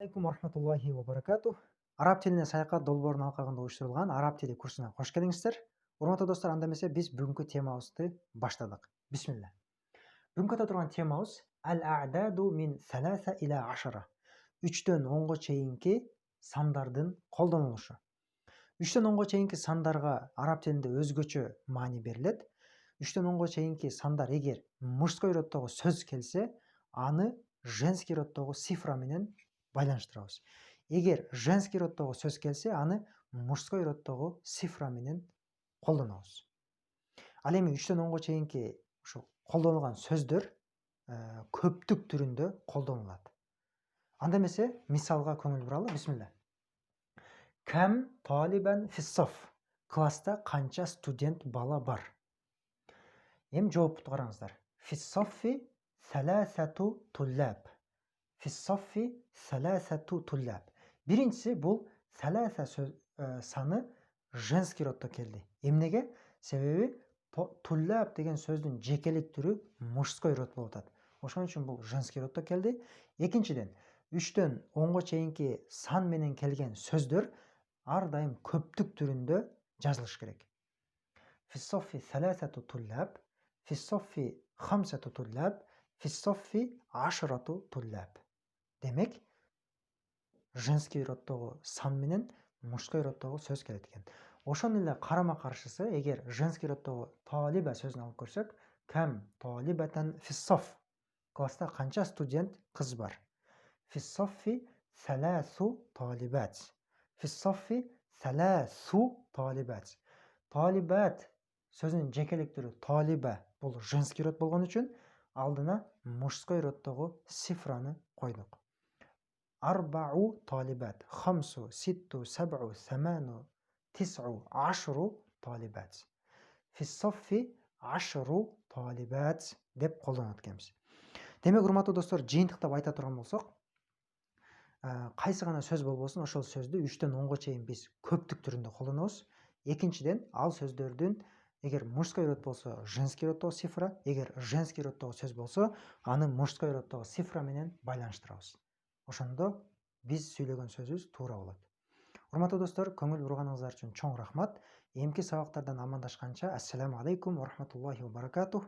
Алейкум рахматуллахи ва баракату. Араб тіліне саяхат долбоорунун алкагында уюштурулган араб тили курсуна кош келиңиздер. Урматтуу достор, анда эмесе биз бүгүнкү темабызды баштадык. Бисмилла. Бүгүнкү турган темабыз ал-а'даду мин саласа иля ашара. 3-төн 10го чейинки сандардын колдонулушу. 3-төн 10го чейинки сандарга араб тилинде өзгөчө маани берилет. 3-төн 10го чейинки сандар эгер мужской роддогу сөз келсе, аны женский роддогу цифра менен байланыштырабыз. Эгер женский роддогу сөз келсе, аны мужской роддогу цифра менен колдонобуз. Ал эми 3-төн 10го чейинки ушу колдонулган сөздөр көптүк түрүндө колдонулат. Анда эмесе мисалга көңүл буралы. Бисмилла. Кам талибан фиссаф. Класста канча студент бала бар? Эми жоопту караңыздар. Фиссаффи саласату туллаб. Фиссаффи саласату туллаб. Биринчиси бул саласа саны женский роддо келди. Эмнеге? Себеби туллаб деген сөздүн жекелик түрү мужской род болуп атат. Ошон үчүн бул женский роддо келди. Экинчиден, 3-төн 10го чейинки сан менен келген сөздөр ар дайым көптүк түрүндө жазылыш керек. Фиссаффи саласату туллаб, фиссаффи хамсату туллаб, фиссаффи ашрату туллаб. Демек, женский роддогу сан менен мужской роддогу сөз келет экен. Ошон эле карама каршысы, эгер женский роддогу талиба сөзүн алып көрсөк, кам талибатан фиссаф. Класста канча студент кыз бар? Фиссаффи саласу талибат. Фиссаффи саласу талибат. Талибат сөзүнүн жекелик түрү талиба бул женский род болгон үчүн алдына мужской роддогу цифраны койдук. Арбау талибат, хамсу, ситту, саб'у, саману, тис'у, ашру талибат. Фиссаффи ашру талибат деп колдонот экенбиз. Демек, урматтуу достор, жыйынтыктап айта турган болсок, кайсы гана сөз болбосун, ошол сөздү 3-төн 10го чейин биз көптүк түрүндө колдонобуз. Экинчиден, ал сөздөрдүн эгер мужской род болсо, женский роддогу цифра, эгер женский роддогу сөз болсо, аны мужской роддогу цифра менен байланыштырабыз. Ошондо биз сүйлөгөн сөзүбүз туура болот. Урматтуу достор, көңүл бурганыңыздар үчүн чоң рахмат. Эмки сабактардан амандашканча, ассаламу алейкум ва рахматуллахи ва баракатух.